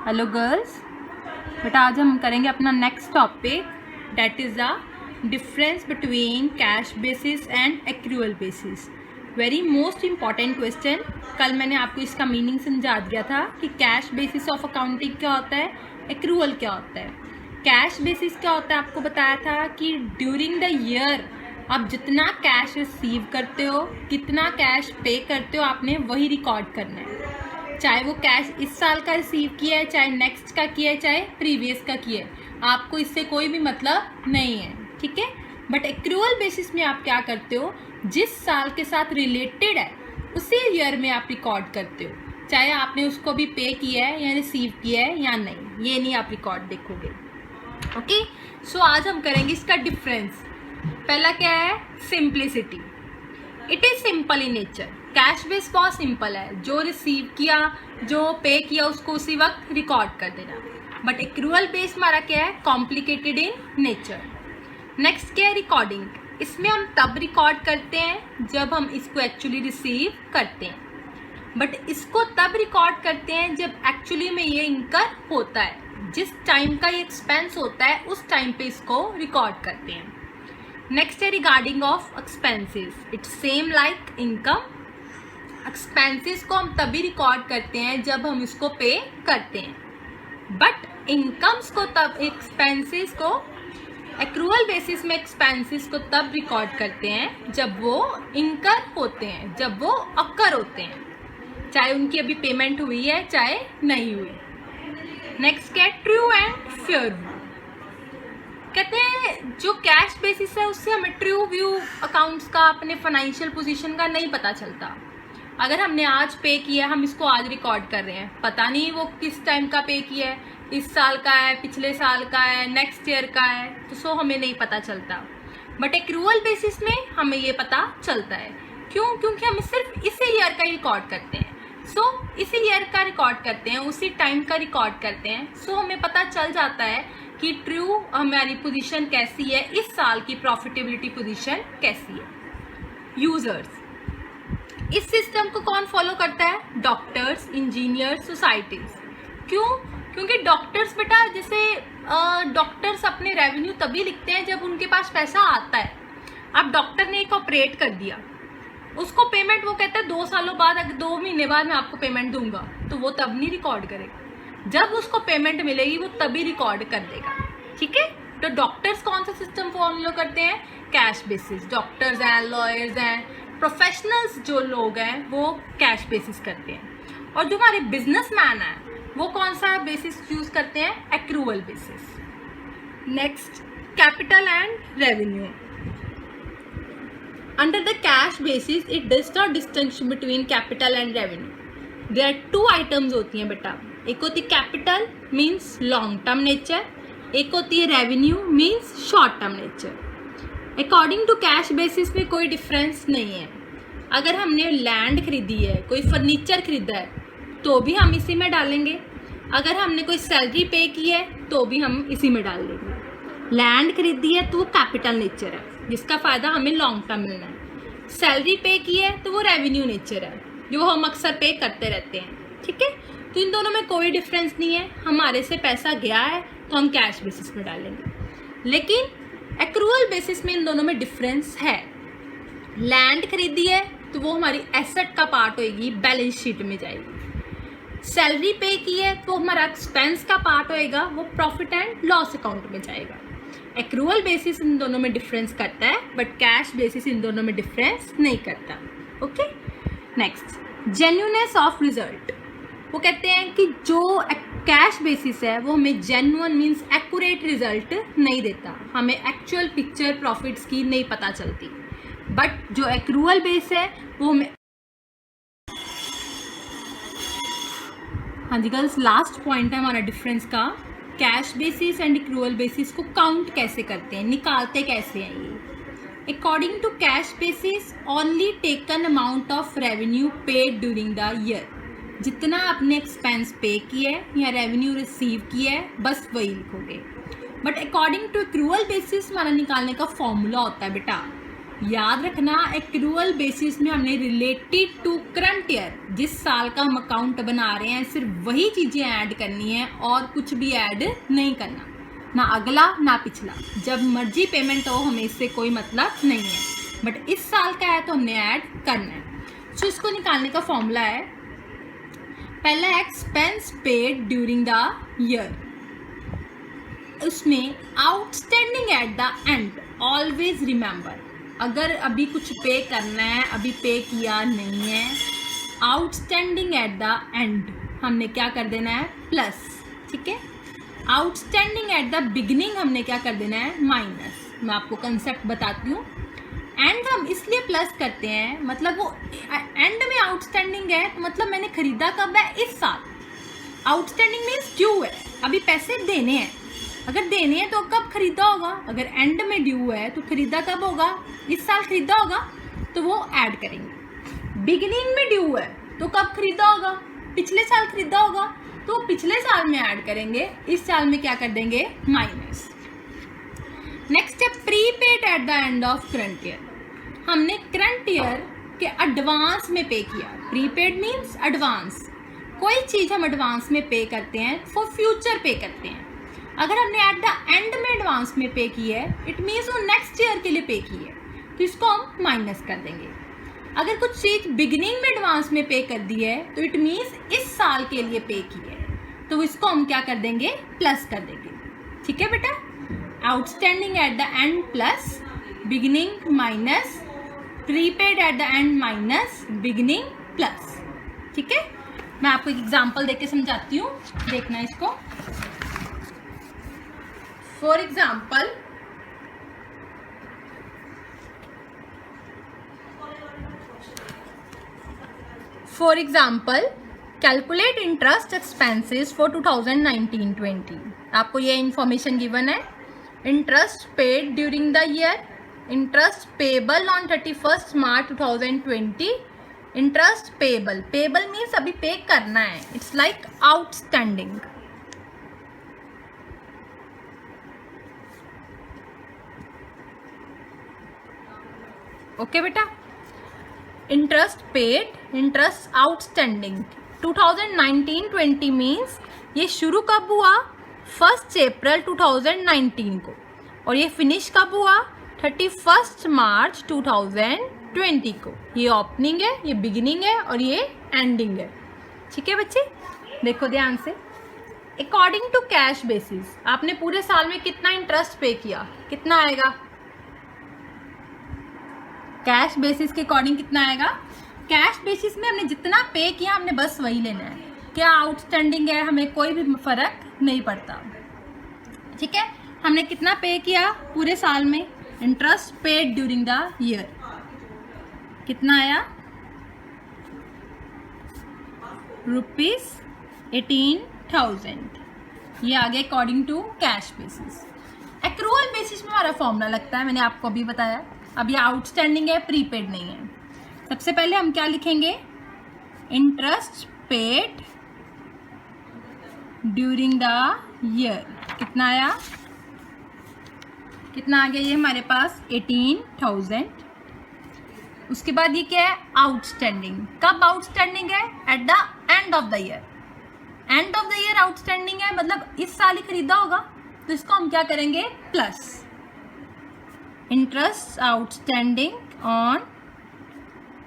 Hello girls, बेटा आज हम करेंगे अपना next topic, that is the difference between cash basis and accrual basis. Very most important question. कल मैंने आपको इसका मीनिंग समझा दिया था कि कैश बेसिस ऑफ अकाउंटिंग क्या होता है, एक्रूअल क्या होता है। कैश बेसिस क्या होता है आपको बताया था कि ड्यूरिंग द ईयर आप जितना कैश रिसीव करते हो, कितना कैश पे करते हो, आपने वही रिकॉर्ड करना है। चाहे वो कैश इस साल का रिसीव किया है, चाहे नेक्स्ट का किया है, चाहे प्रीवियस का किया है, आपको इससे कोई भी मतलब नहीं है, ठीक है। बट एक्रूअल बेसिस में आप क्या करते हो, जिस साल के साथ रिलेटेड है उसी ईयर में आप रिकॉर्ड करते हो, चाहे आपने उसको भी पे किया है या रिसीव किया है या नहीं, ये नहीं आप रिकॉर्ड देखोगे। ओके, सो आज हम करेंगे इसका डिफरेंस। पहला क्या है, simplicity. It is simple in nature. Cash base बहुत सिंपल है, जो रिसीव किया, जो पे किया उसको उसी वक्त रिकॉर्ड कर देना। बट एक्रूअल बेस हमारा क्या है, कॉम्प्लिकेटेड इन नेचर। नेक्स्ट क्या है, रिकॉर्डिंग। इसमें हम तब रिकॉर्ड करते हैं जब हम इसको एक्चुअली रिसीव करते हैं, बट इसको तब रिकॉर्ड करते हैं जब एक्चुअली में ये इनकर होता है। जिस टाइम का ये एक्सपेंस होता है उस टाइम पे इसको रिकॉर्ड करते हैं। नेक्स्ट है regarding of expenses. It's same like income. Expenses को हम तभी रिकॉर्ड करते हैं जब हम इसको पे करते हैं, बट इनकम्स को तब, एक्सपेंसेस को एक्रूअल बेसिस में एक्सपेंसेस को तब रिकॉर्ड करते हैं जब वो इनकर होते हैं, जब वो अक्कर होते हैं, चाहे उनकी अभी पेमेंट हुई है चाहे नहीं हुई। नेक्स्ट क्या है, ट्रू एंड फेयर व्यू। कहते हैं जो कैश बेसिस है उससे हमें ट्रू व्यू अकाउंट्स का, अपने फाइनेंशियल पोजीशन का नहीं पता चलता। अगर हमने आज पे किया, हम इसको आज रिकॉर्ड कर रहे हैं, पता नहीं वो किस टाइम का पे किया है, इस साल का है, पिछले साल का है, नेक्स्ट ईयर का है, तो सो हमें नहीं पता चलता। बट एक्रूअल बेसिस में हमें ये पता चलता है। क्यों? क्योंकि हम सिर्फ इसी ईयर का रिकॉर्ड करते हैं। सो इसी ईयर का रिकॉर्ड करते हैं, उसी टाइम का रिकॉर्ड करते हैं, सो हमें पता चल जाता है कि ट्रू हमारी पोजीशन कैसी है, इस साल की प्रॉफिटेबिलिटी पोजीशन कैसी है। यूजर्स, इस सिस्टम को कौन फॉलो करता है, डॉक्टर्स, इंजीनियर्स, सोसाइटीज। क्यों? क्योंकि डॉक्टर्स बेटा, जैसे डॉक्टर्स अपने रेवेन्यू तभी लिखते हैं जब उनके पास पैसा आता है। अब डॉक्टर ने एक ऑपरेट कर दिया, उसको पेमेंट वो कहता है 2 सालों बाद, अगर 2 महीने बाद मैं आपको पेमेंट दूंगा, तो वो तब नहीं रिकॉर्ड करेगा। जब उसको पेमेंट मिलेगी वो तभी रिकॉर्ड कर देगा, ठीक है। तो डॉक्टर्स कौन सा सिस्टम फॉलो करते हैं, कैश बेसिस। डॉक्टर्स हैं, लॉयर्स हैं, प्रोफेशनल्स जो लोग हैं वो कैश बेसिस करते हैं। और जो हमारे बिजनेसमैन हैं वो कौन सा बेसिस यूज करते हैं, accrual basis. Next, capital and revenue. Under the cash basis, it does not distinction between capital and revenue. There are 2 items होती हैं बेटा। एक होती capital means long term nature, एक होती है revenue means short term nature. According to cash basis में कोई डिफरेंस नहीं है। अगर हमने लैंड खरीदी है, कोई फर्नीचर खरीदा है, तो भी हम इसी में डालेंगे। अगर हमने कोई सैलरी पे की है तो भी हम इसी में डाल देंगे। लैंड खरीदी है तो वो कैपिटल नेचर है, जिसका फ़ायदा हमें लॉन्ग टर्म मिलना है। सैलरी पे की है तो वो रेवेन्यू नेचर है, जो हम अक्सर पे करते रहते हैं, ठीक है। तो इन दोनों में कोई डिफरेंस नहीं है। हमारे से पैसा गया है तो हम कैश बेसिस में डालेंगे, लेकिन एक्रूअल बेसिस में इन दोनों में डिफरेंस है। लैंड खरीदी है तो वो हमारी एसेट का पार्ट होएगी, बैलेंस शीट में जाएगी। सैलरी पे की है तो हमारा एक्सपेंस का पार्ट होएगा, वो प्रॉफिट एंड लॉस अकाउंट में जाएगा। एक्रूअल बेसिस इन दोनों में डिफरेंस करता है, बट कैश बेसिस इन दोनों में डिफरेंस नहीं करता। Okay, next, genuineness of result. वो कहते हैं कि जो कैश बेसिस है वो हमें जेन्युइन मीन्स एक्यूरेट रिजल्ट नहीं देता, हमें एक्चुअल पिक्चर प्रॉफिट्स की नहीं पता चलती। बट जो एक्रूअल बेस है वो हमें, हाँ जी गर्ल्स, लास्ट पॉइंट है हमारा डिफरेंस का। Cash basis and accrual basis को काउंट कैसे करते हैं, निकालते कैसे हैं ये। According to cash basis, only taken amount of revenue paid during the year. जितना आपने एक्सपेंस पे किया है या रेवेन्यू रिसीव किया है, बस वही लिखोगे। But according to accrual basis हमारा निकालने का फॉर्मूला होता है बेटा, याद रखना एक्रूअल बेसिस में हमने रिलेटेड टू करंट ईयर, जिस साल का हम अकाउंट बना रहे हैं सिर्फ वही चीज़ें ऐड करनी है और कुछ भी ऐड नहीं करना, ना अगला ना पिछला। जब मर्जी पेमेंट हो हमें इससे कोई मतलब नहीं है, बट इस साल का है तो हमने ऐड करना है। सो इसको निकालने का फॉर्मूला है, पहला expense paid during the year, उसमें outstanding at the end, always remember अगर अभी कुछ पे करना है, अभी पे किया नहीं है, आउटस्टैंडिंग एट द एंड हमने क्या कर देना है प्लस, ठीक है। आउटस्टैंडिंग एट द बिगिनिंग हमने क्या कर देना है माइनस। मैं आपको कंसेप्ट बताती हूँ। एंड हम इसलिए प्लस करते हैं, मतलब वो एंड में आउटस्टैंडिंग है तो मतलब मैंने खरीदा कब है, इस साल। आउटस्टैंडिंग मीन्स ड्यू है, अभी पैसे देने हैं। अगर देने हैं तो कब खरीदा होगा, अगर एंड में ड्यू है तो खरीदा कब होगा, इस साल खरीदा होगा, तो वो ऐड करेंगे। बिगिनिंग में ड्यू है तो कब खरीदा होगा, पिछले साल खरीदा होगा, तो पिछले साल में ऐड करेंगे, इस साल में क्या कर देंगे माइनस। नेक्स्ट है prepaid eight the end of current year. हमने करंट ईयर के एडवांस में पे किया। प्रीपेड मीन्स एडवांस, कोई चीज़ हम एडवांस में पे करते हैं, फॉर फ्यूचर पे करते हैं। अगर हमने एट द एंड में एडवांस में पे की है, इट मीन्स वो नेक्स्ट ईयर के लिए पे की है, तो इसको हम माइनस कर देंगे। अगर कुछ चीज़ बिगिनिंग में एडवांस में पे कर दी है तो इट मीन्स इस साल के लिए पे की है, तो इसको हम क्या कर देंगे प्लस कर देंगे, ठीक है बेटा। Outstanding at the and plus beginning minus, prepaid eight the and minus beginning plus, ठीक है। मैं आपको एक एग्जांपल देके समझाती हूँ, देखना इसको। For example, calculate interest expenses for 2019-20। आपको ये इंफॉर्मेशन गिवन है। Interest paid during the year, interest payable on 31 March 2020, interest payable, payable means अभी पे करना है, इट्स लाइक आउटस्टैंडिंग। ओके बेटा, interest paid, interest outstanding 2019-20 means ये शुरू कब हुआ 1 अप्रैल 2019 को, और ये फिनिश कब हुआ 31 मार्च 2020 को। ये ओपनिंग है, ये बिगिनिंग है और ये एंडिंग है, ठीक है बच्चे। देखो ध्यान से, अकॉर्डिंग टू कैश बेसिस आपने पूरे साल में कितना इंटरेस्ट पे किया, कितना आएगा कैश बेसिस के अकॉर्डिंग कितना आएगा। कैश बेसिस में हमने जितना पे किया हमने बस वही लेना है, क्या आउटस्टैंडिंग है हमें कोई भी फर्क नहीं पड़ता, ठीक है। हमने कितना पे किया पूरे साल में, interest paid during the year कितना आया ₹18,000, ये आ गया according to cash basis. Accrual basis में हमारा फॉर्मूला लगता है, मैंने आपको अभी बताया। अब ये आउटस्टैंडिंग है, प्रीपेड नहीं है। सबसे पहले हम क्या लिखेंगे, interest paid during the year कितना आया, कितना आ गया ये हमारे पास 18,000। उसके बाद ये क्या है आउटस्टैंडिंग, कब आउटस्टैंडिंग है eight the end of the year, end of the year outstanding है, मतलब इस साल ही खरीदा होगा, तो इसको हम क्या करेंगे प्लस। इंटरेस्ट आउटस्टैंडिंग ऑन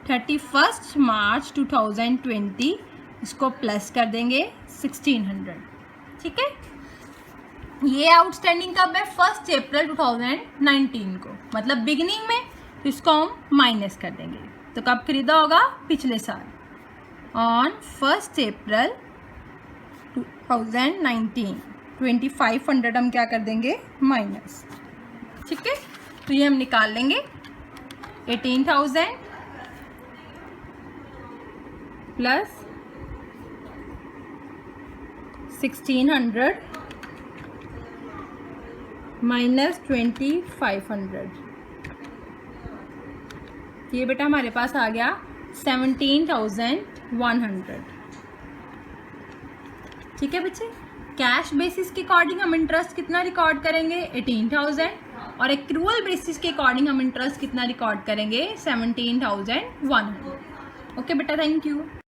31 मार्च 2020, इसको प्लस कर देंगे 1600, ठीक है। ये आउटस्टैंडिंग कब है 1 अप्रैल 2019 को, मतलब बिगिनिंग में, तो इसको हम माइनस कर देंगे। तो कब खरीदा होगा पिछले साल, ऑन 1 अप्रैल 2019, 2500 हम क्या कर देंगे माइनस, ठीक है। तो ये हम निकाल लेंगे 18,000 प्लस 1600 माइनस 2500, ये बेटा हमारे पास आ गया 17,100, ठीक है बच्चे। कैश बेसिस के अकॉर्डिंग हम इंटरेस्ट कितना रिकॉर्ड करेंगे 18,000, और एक्रूअल बेसिस के अकॉर्डिंग हम इंटरेस्ट कितना रिकॉर्ड करेंगे 17,100। ओके बेटा, थैंक यू।